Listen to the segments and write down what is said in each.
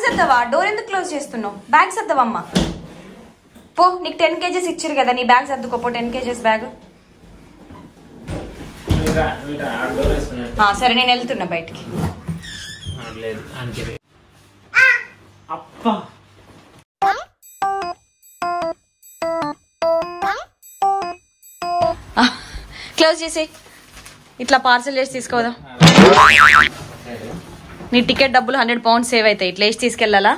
సర్దవా? Door ఎందుకు close చేస్తున్నావు? Bag సర్దవమ్మా. పో, నీకు 10 kgs ఇచ్చారు కదా, నీ బ్యాగ్ సర్దుకోపో. 10 kgs bag. సరే, నేను వెళ్తున్నా బయటికి. క్లోజ్ చేసి ఇట్లా పార్సల్ చేసి తీసుకోదా? నీ టికెట్ డబ్బులు 100 pounds సేవ్ అవుతాయి. ఇట్లా వేసి తీసుకెళ్ళాలా?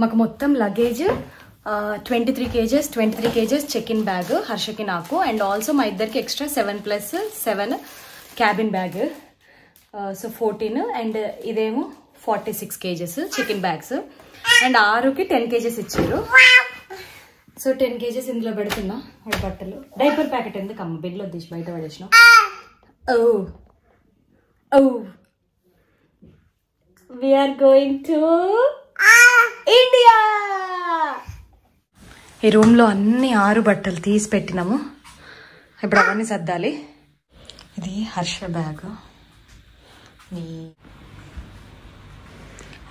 మాకు మొత్తం luggage 23 kgs check in bag హర్షకి నాకు, అండ్ ఆల్సో మా ఇద్దరికి extra 7+7 cabin bag. So 14, and ఇదేమో 46 kgs check in bags. And 6కి 10 kgs ఇచ్చారు. సో 10 kgs ఇందులో పెడుతున్నా. వాడి బట్టలు, డైపర్ ప్యాకెట్ ఎందుకమ్మ బెడ్లో తీసి బయట పడేసిన. We are going to India. ఈ రూమ్లో అన్ని 6 బట్టలు తీసి పెట్టినాము. ఇప్పుడు అవన్నీ సర్దాలి. ఇది హర్ష బ్యాగ్.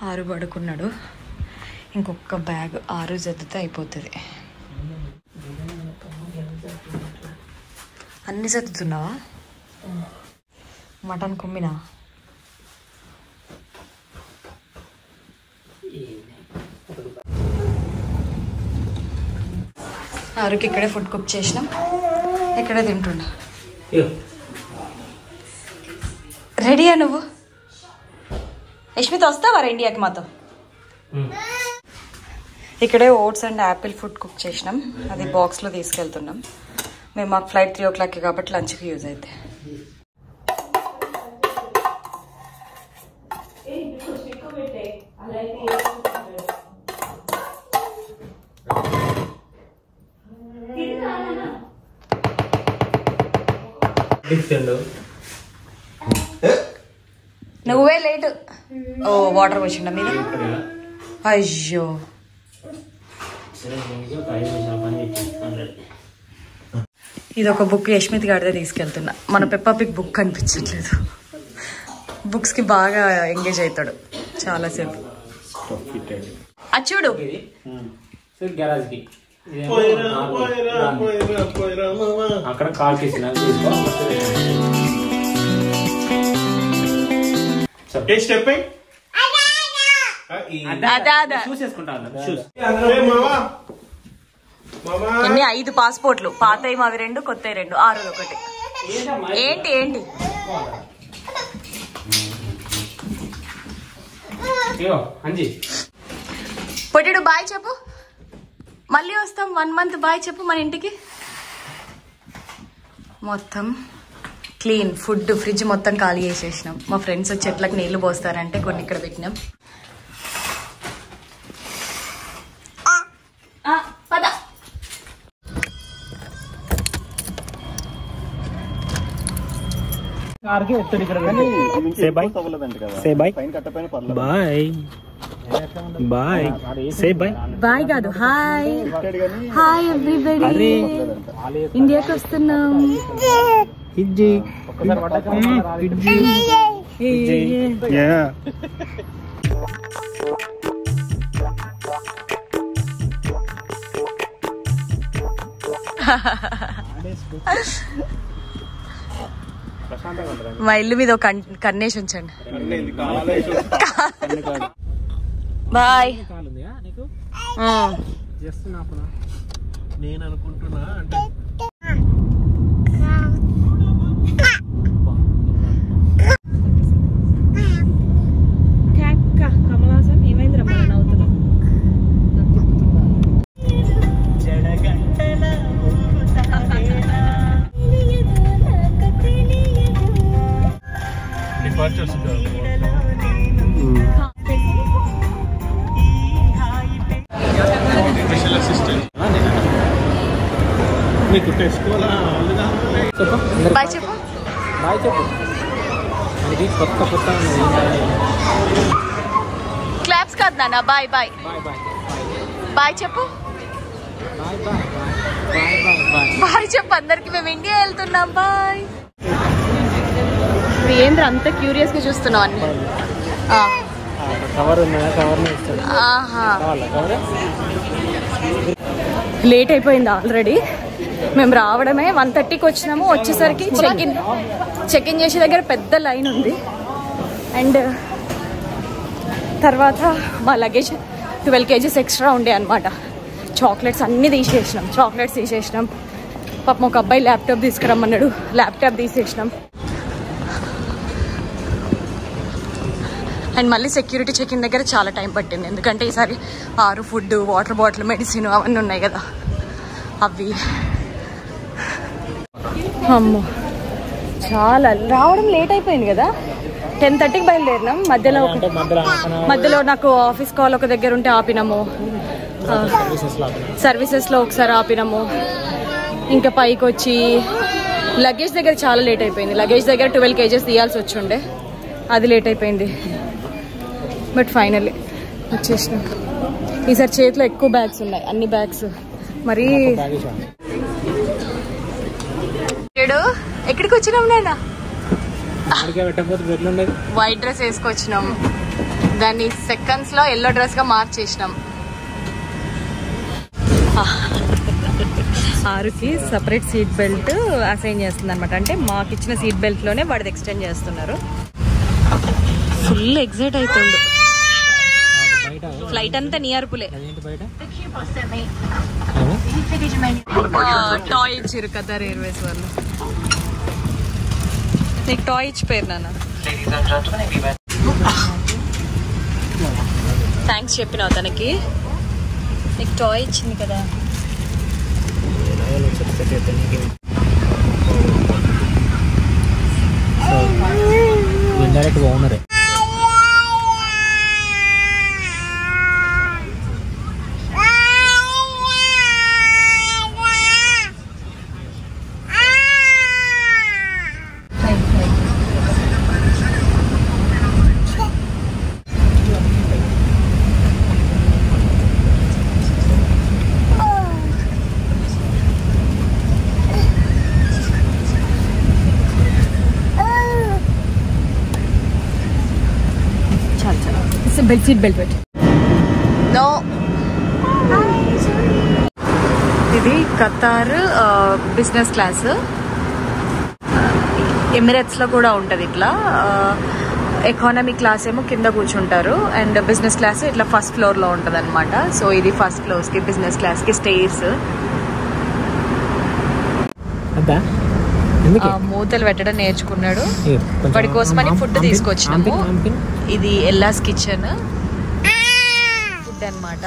6 పడుకున్నాడు. ఇంకొక బ్యాగ్ 6 సర్దితే అయిపోతుంది. అన్ని సర్దుతున్నావా? మటన్ కుమ్మినా? ఆరుకి ఇక్కడే ఫుడ్ కుక్ చేసినాం, ఇక్కడే తింటున్నా. రెడీయా నువ్వు? యశ్మిత వస్తావా ఇండియాకి మాతో? ఇక్కడే oats and apple food cook చేసినాం, అది బాక్స్లో తీసుకెళ్తున్నాం. మేము మాకు ఫ్లైట్ 3 o'clock కాబట్టి లంచ్కి యూజ్ అయితే. నువ్వే లేట్. ఓ వాటర్ వచ్చిండ మీద. అయ్యో, ఇది ఒక బుక్ యశ్మిత్ గారిదే తీసుకెళ్తున్నా. మన పెప్పా పిగ్ బుక్ కనిపించట్లేదు. బుక్స్ కి బాగా ఎంగేజ్ అవుతాడు చాలాసేపు. చూడు అక్కడ కాల్ చేసిన ఎన్ని 5 పాస్పోర్ట్లు, పాతవి అవి 2, కొత్తవి 2, 6 ఒకటి. ఏంటి ఏంటి పొట్టిడు బాయ్ చెప్పు. మళ్ళీ వస్తాం 1 month బాయ్ చెప్పు మన ఇంటికి. మొత్తం క్లీన్ ఫుడ్, ఫ్రిడ్జ్ మొత్తం ఖాళీ చేసేసినాం. మా ఫ్రెండ్స్ చెట్లకు నీళ్లు పోస్తారంటే కొన్ని ఇక్కడ పెట్టినాం. పద. బాయ్ కాదు, హాయ్ హాయ్ ఎవ్రీబడి. ఇండియాకి వస్తున్నాం. మా ఇల్లు మీద ఒక కన్నేసి ఉంచండి. బాయ్. నేను అనుకుంటున్నా అంటే కమలాసన్ ఏమైంది రమ్మ నవ్వుతున్నావు? మీకు తెచ్చుకోవాలా చెప్పు బాయ్ చెప్పు. బాయ్ చెప్పు. ఇది కొత్త కొత్త క్లాప్స్ కాదు నాన్న. Bye bye bye bye bye చెప్పు. Bye bye bye bye bye bye చెప్పు అందరికి. మేము ఇండియా వెళ్తున్నాం. బాయ్. ఏంద్ర అంత క్యూరియస్ గా చూస్తున్నావు అన్ని? కవర్ ఉందా? కవర్ లేట్ అయిపోయింది ఆల్రెడీ. మేము రావడమే 1:30కి వచ్చినాము. వచ్చేసరికి చెక్ ఇన్ చేసే దగ్గర పెద్ద లైన్ ఉంది. అండ్ తర్వాత మా లగేజ్ 12 kgs ఎక్స్ట్రా ఉండే అనమాట. చాక్లెట్స్ అన్నీ తీసేసినాం. చాక్లెట్స్ తీసేసినాం. పాపం ఒక అబ్బాయి ల్యాప్టాప్ తీసుకురమ్మన్నాడు. ల్యాప్టాప్ తీసేసినాం. అండ్ మళ్ళీ సెక్యూరిటీ చెక్ ఇన్ దగ్గర చాలా టైం పట్టింది. ఎందుకంటే ఈసారి 6 ఫుడ్, వాటర్ బాటిల్, మెడిసిన్ అవన్నీ ఉన్నాయి కదా అవి. అమ్మో చాలా రావడం లేట్ అయిపోయింది కదా. 10:30కి బయలుదేరినాం. మధ్యలో నాకు ఆఫీస్ కాల్ ఒక దగ్గర ఉంటే ఆపినాము. సర్వీసెస్లో ఒకసారి ఆపినాము. ఇంకా పైకి వచ్చి లగేజ్ దగ్గర చాలా లేట్ అయిపోయింది. లగేజ్ దగ్గర 12 kgs తీయాల్సి వచ్చి ఉండే. అది లేట్ అయిపోయింది. బట్ ఫైనల్లీ వచ్చేసినాం. ఈసారి చేతిలో ఎక్కువ బ్యాగ్స్ ఉన్నాయి. అన్ని బ్యాగ్స్ మరి. ఎక్కడికి వచ్చినాం నాన్న? వైట్ డ్రెస్ వేసుకొచ్చినాం. దాన్ని సెకండ్స్ లో ఎల్లో డ్రెస్ గా మార్చేసినాం. ఆరుకి సపరేట్ సీట్ బెల్ట్ అసైన్ చేస్తుంది అనమాట. అంటే మాకు ఇచ్చిన సీట్ బెల్ట్ లోనే వాడిది ఎక్స్టెండ్ చేస్తున్నారు. Full excite అవుతుండు. ఫ్లైట్ అంతా నియర్పులే. టాయ్ ఇచ్చారు కతార్ ఎయిర్వేస్ వాళ్ళు. నీకు టాయ్ ఇచ్చిపోయారు నాన్న. థ్యాంక్స్ చెప్పినావు తనకి. నీకు టాయ్ ఇచ్చింది కదా. ఓనరే సీట్ బెల్ట్ పెట్టి. ఇది ఖతార్ బిజినెస్ క్లాస్. ఎమిరేట్స్ లో కూడా ఉంటది ఇట్లా. ఎకానమీ క్లాస్ ఏమో కింద కూర్చుంటారు. అండ్ బిజినెస్ క్లాస్ ఇట్లా ఫస్ట్ ఫ్లోర్ లో ఉంటది అనమాట. సో ఇది ఫస్ట్ ఫ్లోర్స్ కి, బిజినెస్ క్లాస్ కి స్టేర్స్. మూతలు పెట్టడం నేర్చుకున్నాడు. వాడి కోసమని ఫుడ్ తీసుకొచ్చినాము. ఇది ఎల్లాస్ కిచెన్ ఫుడ్ అనమాట.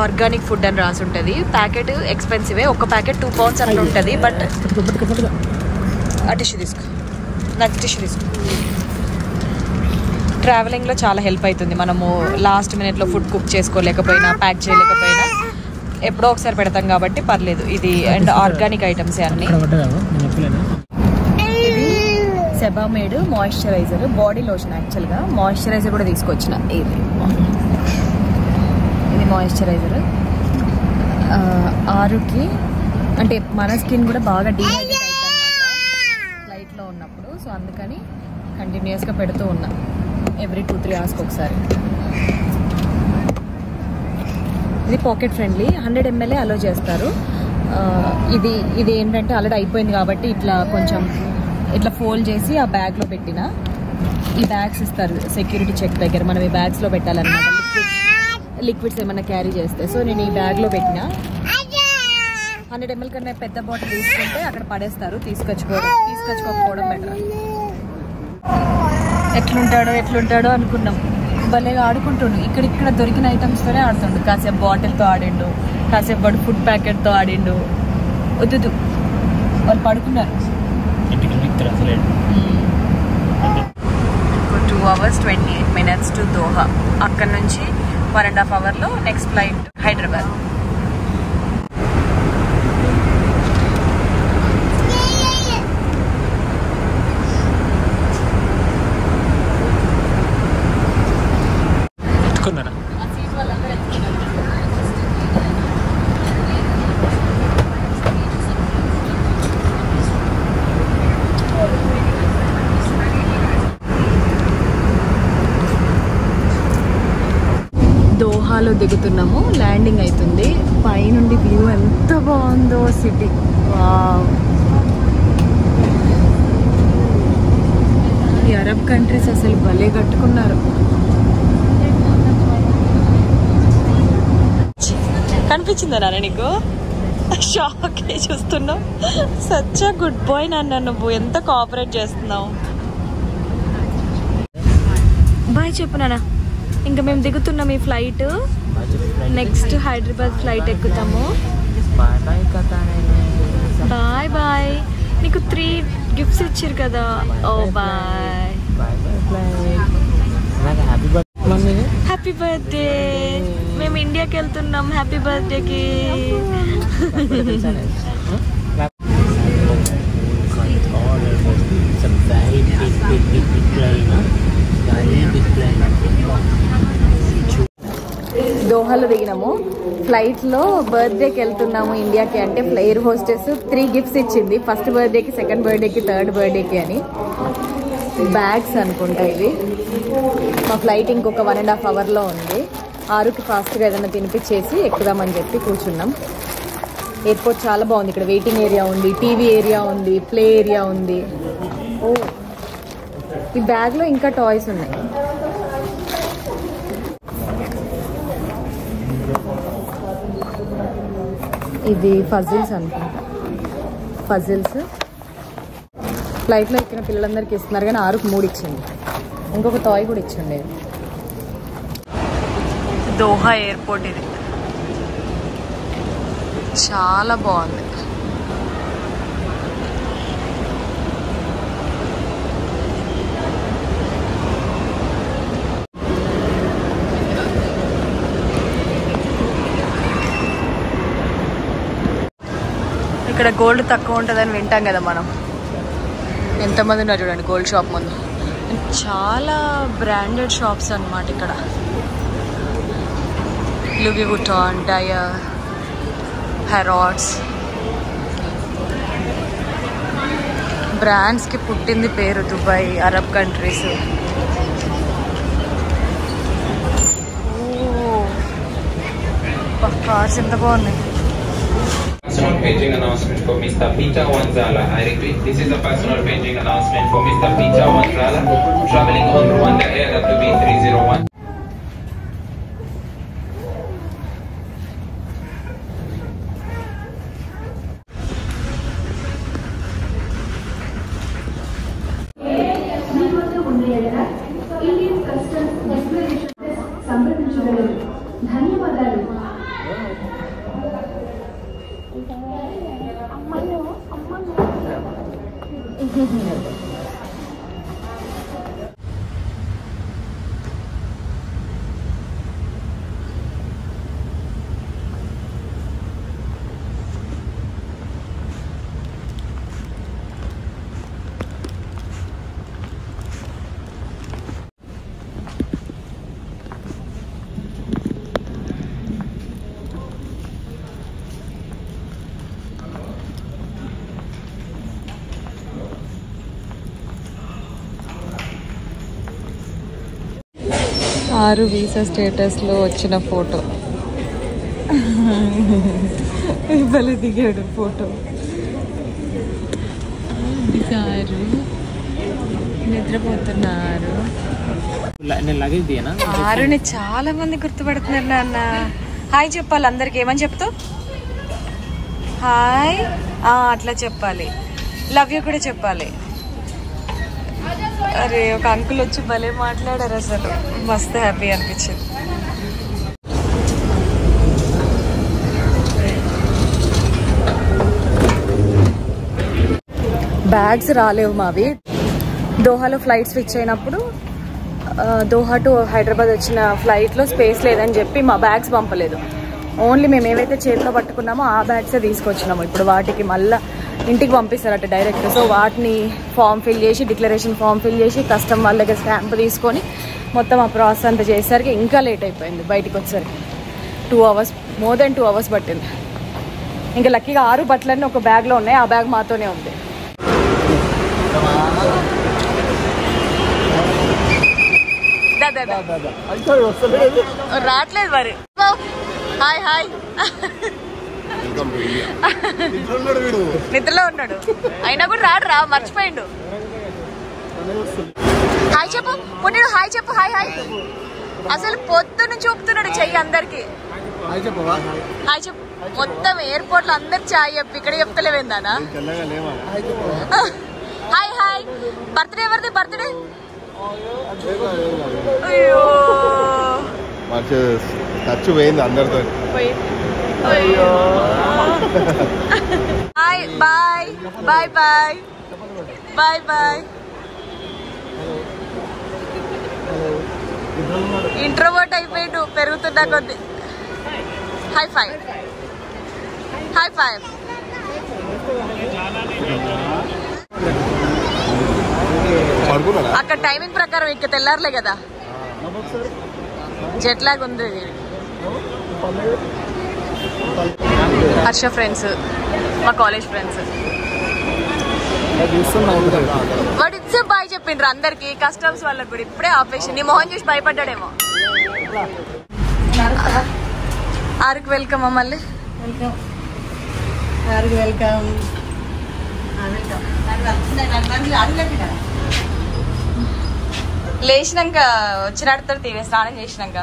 ఆర్గానిక్ ఫుడ్ అని రాసి ఉంటుంది. ప్యాకెట్ ఎక్స్పెన్సివే. ఒక ప్యాకెట్ 2 pounds అట్లా ఉంటుంది. బట్ ఆ టిష్యూ తీసుకో. నాకు టిష్యూ తీసుకో. ట్రావెలింగ్లో చాలా హెల్ప్ అవుతుంది. మనము లాస్ట్ మినిట్లో ఫుడ్ కుక్ చేసుకోలేకపోయినా, ప్యాక్ చేయలేకపోయినా ఎప్పుడో ఒకసారి పెడతాం కాబట్టి పర్లేదు. ఇది అండ్ ఆర్గానిక్ ఐటమ్సే అన్ని. ఇది సెబామేడ్ మాయిశ్చరైజర్, బాడీ లోషన్. యాక్చువల్గా మాయిశ్చరైజర్ కూడా తీసుకొచ్చిన. ఇది మాయిశ్చరైజర్. ఆరుకి అంటే మన స్కిన్ కూడా బాగా డీహైడ్రేట్ అవుతుంది అన్నమాట ఫ్లైట్లో ఉన్నప్పుడు. సో అందుకని కంటిన్యూస్గా పెడుతూ ఉన్నా, ఎవ్రీ 2-3 hours ఒకసారి. ఇది పాకెట్ ఫ్రెండ్లీ. 100 ml అలో చేస్తారు. ఇది ఏంటంటే ఆల్రెడీ అయిపోయింది కాబట్టి ఇట్లా కొంచెం ఇట్లా ఫోల్డ్ చేసి ఆ బ్యాగ్లో పెట్టిన. ఈ బ్యాగ్స్ ఇస్తారు సెక్యూరిటీ చెక్ దగ్గర. మనం ఈ బ్యాగ్స్లో పెట్టాలన్నమాట లిక్విడ్స్ ఏమైనా క్యారీ చేస్తే. సో నేను ఈ బ్యాగ్లో పెట్టిన. 100 ml కన్నా పెద్ద బాటిల్ తీసుకుంటే అక్కడ పడేస్తారు. తీసుకొచ్చుకోకపోవడం బెటర్. ఎట్లుంటాడో అనుకున్నాం. భలేగా ఆడుకుంటుండు. ఇక్కడ దొరికిన ఐటమ్స్తోనే ఆడుతుండు. కాసేపు బాటిల్తో ఆడిండు, కాసేపు వాడు ఫుడ్ ప్యాకెట్తో ఆడిండు. వద్దు వాళ్ళు పడుకున్నారు. 2 hours 28 minutes టు దోహా. అక్కడ నుంచి 1.5 hours నెక్స్ట్ ఫ్లైట్ హైదరాబాద్. దోహాలో దిగుతున్నాము. ల్యాండింగ్ అవుతుంది. పైనుండి వ్యూ ఎంత బాగుందో సిటీ. వావ్. ఈ అరబ్ కంట్రీస్ అసలు భలే కట్టుకున్నారు. కనిపించిందా నాన్న నీకు? షాక్ చూస్తున్నావు. సచ్ అ గుడ్ బాయ్ నాన్న, నువ్వు ఎంత కోఆపరేట్ చేస్తున్నావు. బాయ్ చెప్పు నాన్న. ఇంకా మేము దిగుతున్నాం ఈ ఫ్లైట్. నెక్స్ట్ హైదరాబాద్ ఫ్లైట్ ఎక్కుతాము. Bye bye. నీకు 3 గిఫ్ట్స్ ఇచ్చారు కదా. ఓ బాయ్. Happy birthday. మేము ఇండియాకి వెళ్తున్నాం హ్యాపీ బర్త్డేకి. దోహాలో దిగినాము. ఫ్లైట్లో బర్త్డేకి వెళ్తున్నాము ఇండియాకి అంటే ఎయిర్ హోస్టెస్ 3 గిఫ్ట్స్ ఇచ్చింది. ఫస్ట్ బర్త్డేకి, సెకండ్ బర్త్డేకి, థర్డ్ బర్త్డేకి అని. బ్యాగ్స్ అనుకుంటా ఇవి. మా ఫ్లైట్ ఇంకొక 1.5 అవర్లో ఉంది. 6కి ఫాస్ట్గా ఏదైనా తినిపించేసి ఎక్కుదామని చెప్పి కూర్చున్నాం. ఎయిర్పోర్ట్ చాలా బాగుంది. ఇక్కడ వెయిటింగ్ ఏరియా ఉంది, టీవీ ఏరియా ఉంది, ప్లే ఏరియా ఉంది. ఓ, ఈ బ్యాగ్లో ఇంకా టాయ్స్ ఉన్నాయి. ఇది ఫజిల్స్ అనుకుంటా. ఫజిల్స్ ఫ్లైట్లో ఎక్కిన పిల్లలందరికీ ఇస్తున్నారు కానీ 6కి 3 ఇచ్చింది. ఇంకొక టాయ్ కూడా ఇచ్చిండేది. దోహా ఎయిర్పోర్ట్ ఇది చాలా బాగుంది. ఇక్కడ గోల్డ్ తక్కువ ఉంటుందని వింటాం కదా మనం. ఎంతమంది ఉన్నారు చూడండి గోల్డ్ షాప్ ముందు. చాలా బ్రాండెడ్ షాప్స్ అన్నమాట ఇక్కడ. లూయి vuitton, డయర్, హెరాడ్స్ బ్రాండ్స్కి పుట్టింది పేరు దుబాయ్, అరబ్ కంట్రీస్. కార్స్ ఎంత బాగున్నాయి. Personal paging announcement for Mr. Peter Wanzala. I repeat, this is a personal paging announcement for Mr. Peter Wanzala, traveling on Rwanda Air WB301. ఆరు visa స్టేటస్లో వచ్చిన photo. భలే దిగాడు photo. దిగారు, నిద్రపోతున్నారు. ఆరుని చాలా మంది గుర్తుపడుతున్నారు నాన్న. హాయ్ చెప్పాలి అందరికి. ఏమని చెప్తావు? హాయ్ అట్లా చెప్పాలి. లవ్ యూ కూడా చెప్పాలి. అరే ఒక అంకుల్ వచ్చి భలే మాట్లాడారు. అసలు మస్తు హ్యాపీ అనిపించింది. బ్యాగ్స్ రాలేవు మావి. దోహాలో ఫ్లైట్ స్విచ్ అయినప్పుడు దోహా టు హైదరాబాద్ వచ్చిన ఫ్లైట్లో స్పేస్ లేదని చెప్పి మా బ్యాగ్స్ పంపలేదు. ఓన్లీ మేము ఏవైతే చేతిలో పట్టుకున్నామో ఆ బ్యాగ్సే తీసుకొచ్చినాము. ఇప్పుడు వాటికి మళ్ళీ ఇంటికి పంపిస్తారట డైరెక్ట్. సో వాటిని ఫామ్ ఫిల్ చేసి, డిక్లరేషన్ ఫామ్ ఫిల్ చేసి, కస్టమ్ వాళ్ళ దగ్గర స్టాంప్ తీసుకొని మొత్తం ఆ ప్రాసెస్ అంతా చేసేసరికి ఇంకా లేట్ అయిపోయింది. బయటికి వచ్చేసరికి 2 hours, మోర్ దెన్ 2 hours పట్టింది. ఇంకా లక్కీగా 6 బట్టలన్నీ ఒక బ్యాగ్లో ఉన్నాయి. ఆ బ్యాగ్ మాతోనే ఉంది. రావట్లేదు మరి. Hi hi. నిద్రలో ఉన్నాడు అయినా కూడా రాడు మర్చిపోయిండు. హాయ్ చెప్పు పుట్టిడు. హాయ్ చెప్పు. Hi hi. అసలు పొద్దున్న చూపుతున్నాడు చెయ్యి అందరికి. హాయ్ చెప్పు. మొత్తం ఎయిర్పోర్ట్ లో అందరికి చాయ్ చెప్పు, ఇక్కడ చెప్తలేవేందానా? Hi hi. బర్త్డే ఎవరిది? బర్త్డే అయ్యో ఖర్చు పోయింది అందరితో. అయ్యో. Hi bye bye bye bye bye. Introvert అయిపోయిండు పెరుగుతున్నా కొద్ది. High five. High five. అక్కడ టైమింగ్ ప్రకారం ఇక్కడ తెల్లారులే కదా, జెట్ లాగ్ ఉంది. హర్ష ఫ్రెండ్స్, మా కాలేజ్ ఫ్రెండ్స్. వాడు ఇచ్చే బాయ్ చెప్పిండ్రు అందరికి, కస్టమ్స్ వాళ్ళకి కూడా. ఇప్పుడే ఆపేసి నీ మొహం చూసి భయపడ్డాడేమో. ఆరుకు వెల్కమ్. మళ్ళీ వెల్కమ్. లేచినాక వచ్చినాడుతాడు తీవే, స్నానం చేసినాక.